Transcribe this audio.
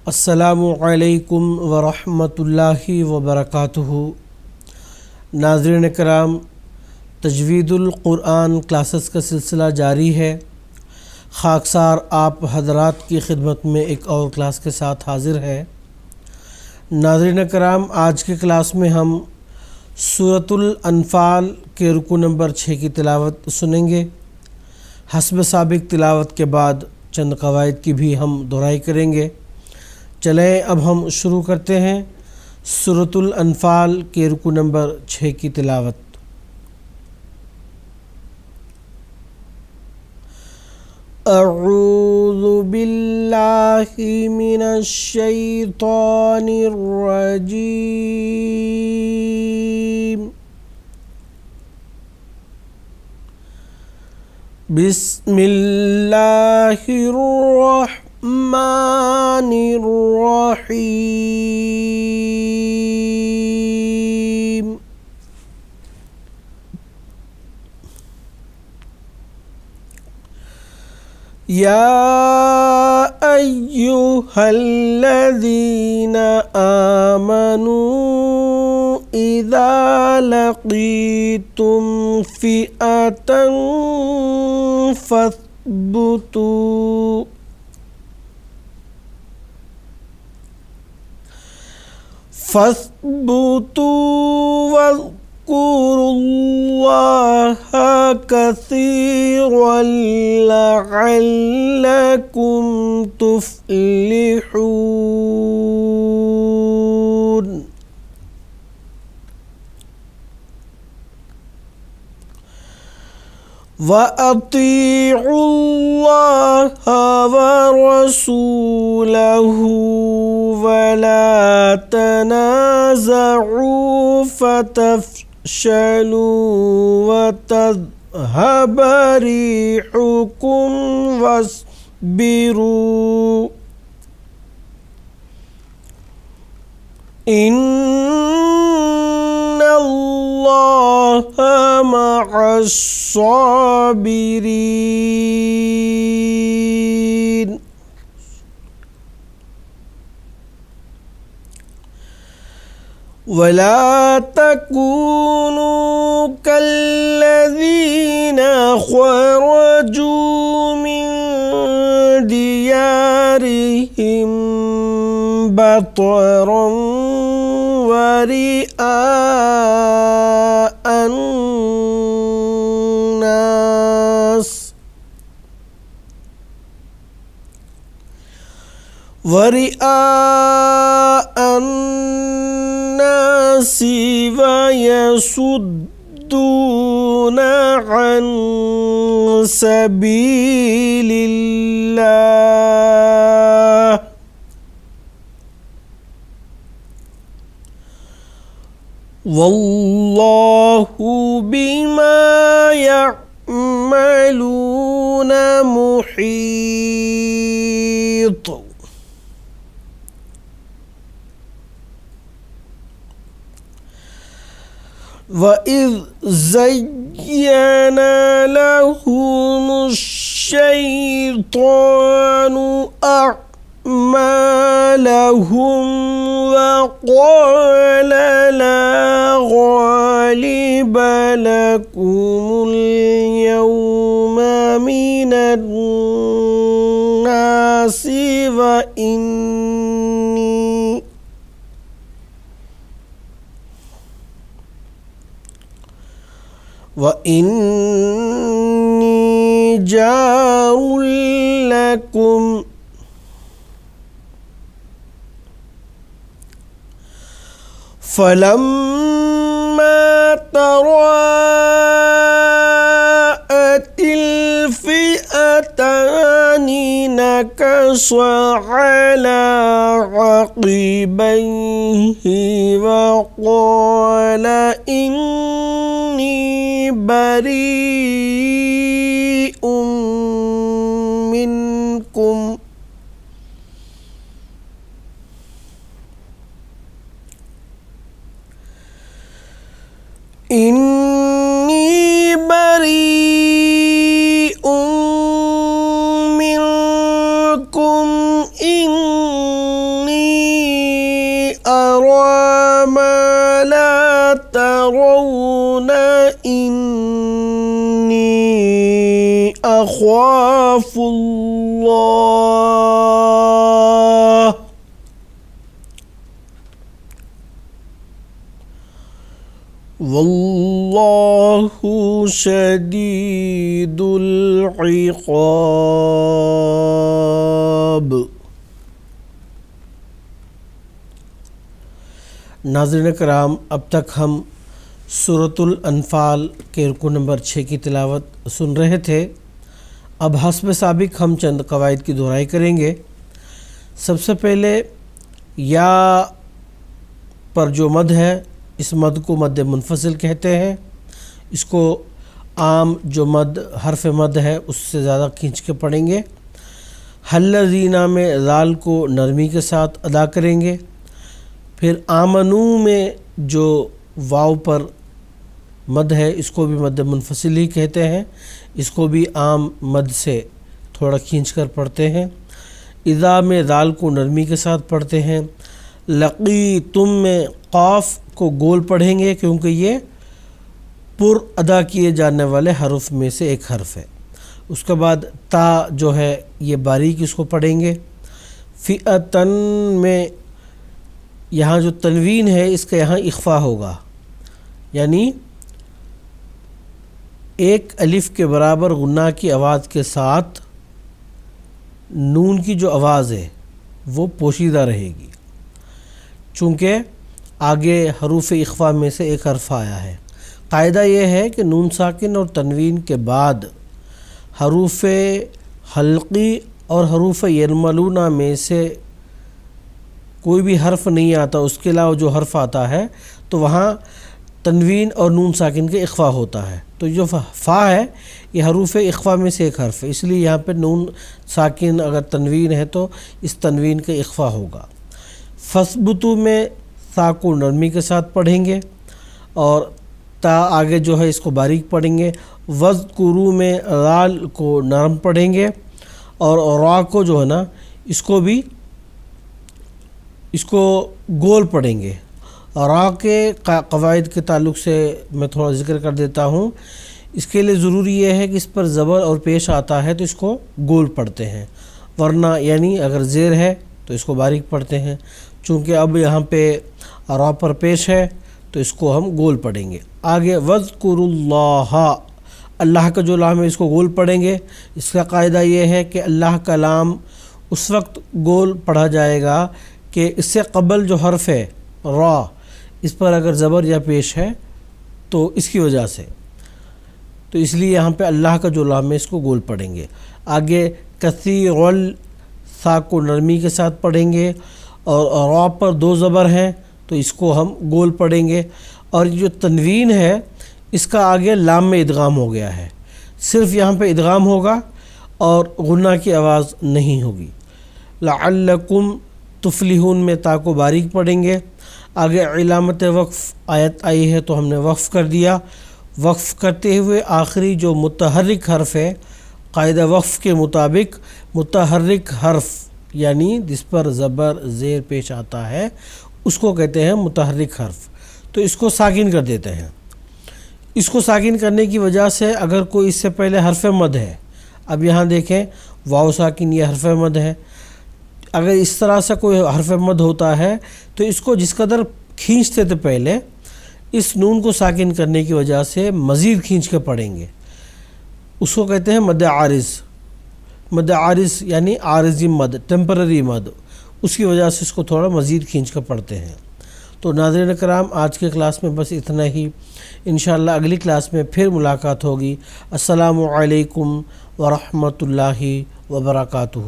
السلام علیکم ورحمۃ اللہ وبرکاتہ۔ ناظرین کرام، تجوید القرآن کلاسز کا سلسلہ جاری ہے۔ خاکسار آپ حضرات کی خدمت میں ایک اور کلاس کے ساتھ حاضر ہے۔ ناظرین کرام، آج کے کلاس میں ہم سورۃ الانفال کے رکوع نمبر 6 کی تلاوت سنیں گے۔ حسب سابق تلاوت کے بعد چند قواعد کی بھی ہم دہرائی کریں گے۔ چلیں اب ہم شروع کرتے ہیں سورۃ الانفال کے رکوع نمبر 6 کی تلاوت۔ اعوذ باللہ من الشیطان الرجیم، بسم اللہ الرحمن الرحیم۔ یا ایہا الذین آمنوا اذا لقیتم فئۃ فاثبتوا واذکروا اللہ کثیرا لعلکم تفلحون۔ وَأَطِيعُوا اللَّهَ وَرَسُولَهُ وَلَا تَنَازَعُوا فَتَفْشَلُوا وَتَذْهَبَ رِيحُكُمْ وَاصْبِرُوا إِنَّ اللَّهَ مَعَ الصَّابِرِينَ۔ وَلَا تَكُونُوا كَالَّذِينَ خَرَجُوا مِن دِيَارِهِم بَطَرًا وَرِئَاءَ النَّاسِ وَيَصُدُّونَ عَن سَبِيلِ اللَّهِ وَاللَّهُ بِمَا يَعْمَلُونَ مُحِيطٌ۔ وَإِذْ زَيَّنَ لَهُمُ الشَّيْطَانُ أَعْمَالَهُمْ وَقَالَ لَا غَالِبَ لَكُمُ الْيَوْمَ مِنَ النَّاسِ وَإِنِّي جَارٌ لَكُمْ فَلَمَّا تَرَاءَتِ الْفِئَتَانِ نَكَصَ عَلَى عَقِبَيْهِ وَقَالَ إِنِّي بَرِيءٌ مِّنكُمْ إِنِّي بَرِيءٌ مِّنكُمْ إِنِّي أخاف الله والله شديد العقاب۔ ناظرین کرام، اب تک ہم سورۃ الانفال کے رکوع نمبر 6 کی تلاوت سن رہے تھے۔ اب حسب سابق ہم چند قواعد کی دہرائی کریں گے۔ سب سے پہلے یا پر جو مد ہے، اس مد کو مد منفصل کہتے ہیں۔ اس کو عام جو مد حرف مد ہے اس سے زیادہ کھینچ کے پڑھیں گے۔ حلزینہ میں ذال کو نرمی کے ساتھ ادا کریں گے۔ پھر آمنو میں جو واو پر مد ہے اس کو بھی مد منفصل ہی کہتے ہیں، اس کو بھی عام مد سے تھوڑا کھینچ کر پڑھتے ہیں۔ اذا میں ذال کو نرمی کے ساتھ پڑھتے ہیں۔ لقیتم میں قاف کو گول پڑھیں گے کیونکہ یہ پر ادا کیے جانے والے حرف میں سے ایک حرف ہے۔ اس کے بعد تا جو ہے یہ باریک اس کو پڑھیں گے۔ فئتن میں یہاں جو تنوین ہے اس کا یہاں اخفا ہوگا، یعنی ایک الف کے برابر غنہ کی آواز کے ساتھ نون کی جو آواز ہے وہ پوشیدہ رہے گی، چونکہ آگے حروف اخفا میں سے ایک حرف آیا ہے۔ قاعدہ یہ ہے کہ نون ساکن اور تنوین کے بعد حروف حلقی اور حروف یرملونہ میں سے کوئی بھی حرف نہیں آتا، اس کے علاوہ جو حرف آتا ہے تو وہاں تنوین اور نون ساکن کے اخفا ہوتا ہے۔ تو جو فا ہے یہ حروف اخفا میں سے ایک حرف ہے، اس لیے یہاں پہ نون ساکن اگر تنوین ہے تو اس تنوین کا اخفا ہوگا۔ فثبتو میں سا کو نرمی کے ساتھ پڑھیں گے اور تا آگے جو ہے اس کو باریک پڑھیں گے۔ وذکرو میں رال کو نرم پڑھیں گے اور را کو جو ہے نا اس کو گول پڑھیں گے۔ را کے قواعد کے تعلق سے میں تھوڑا ذکر کر دیتا ہوں۔ اس کے لیے ضروری یہ ہے کہ اس پر زبر اور پیش آتا ہے تو اس کو گول پڑھتے ہیں، ورنہ یعنی اگر زیر ہے تو اس کو باریک پڑھتے ہیں۔ چونکہ اب یہاں پہ را پر پیش ہے تو اس کو ہم گول پڑھیں گے۔ آگے وذکروا اللہ، اللہ کا جو لام ہے اس کو گول پڑھیں گے۔ اس کا قاعدہ یہ ہے کہ اللہ کا لام اس وقت گول پڑھا جائے گا کہ اس سے قبل جو حرف ہے را، اس پر اگر زبر یا پیش ہے تو اس کی وجہ سے، تو اس لیے یہاں پہ اللہ کا جو لام ہے اس کو گول پڑھیں گے۔ آگے کثیر سا کو نرمی کے ساتھ پڑھیں گے اور را پر دو زبر ہیں تو اس کو ہم گول پڑھیں گے۔ اور جو تنوین ہے اس کا آگے لام میں ادغام ہو گیا ہے، صرف یہاں پہ ادغام ہوگا اور غنہ کی آواز نہیں ہوگی۔ لعلکم تفلحون میں تا کو باریک پڑھیں گے۔ آگے علامت وقف آیت آئی ہے تو ہم نے وقف کر دیا۔ وقف کرتے ہوئے آخری جو متحرک حرف ہے، قاعدہ وقف کے مطابق متحرک حرف یعنی جس پر زبر زیر پیش آتا ہے اس کو کہتے ہیں متحرک حرف، تو اس کو ساکن کر دیتے ہیں۔ اس کو ساکن کرنے کی وجہ سے اگر کوئی اس سے پہلے حرف مد ہے، اب یہاں دیکھیں واو ساکن یہ حرف مد ہے، اگر اس طرح سے کوئی حرف مد ہوتا ہے تو اس کو جس قدر کھینچتے تھے پہلے، اس نون کو ساکن کرنے کی وجہ سے مزید کھینچ کے پڑھیں گے، اس کو کہتے ہیں مد عارض۔ مد عارض یعنی عارضی مد، ٹیمپرری مد، اس کی وجہ سے اس کو تھوڑا مزید کھینچ کر پڑھتے ہیں۔ تو ناظرین کرام، آج کے کلاس میں بس اتنا ہی، انشاءاللہ اگلی کلاس میں پھر ملاقات ہوگی۔ السلام علیکم ورحمۃ اللہ وبرکاتہ۔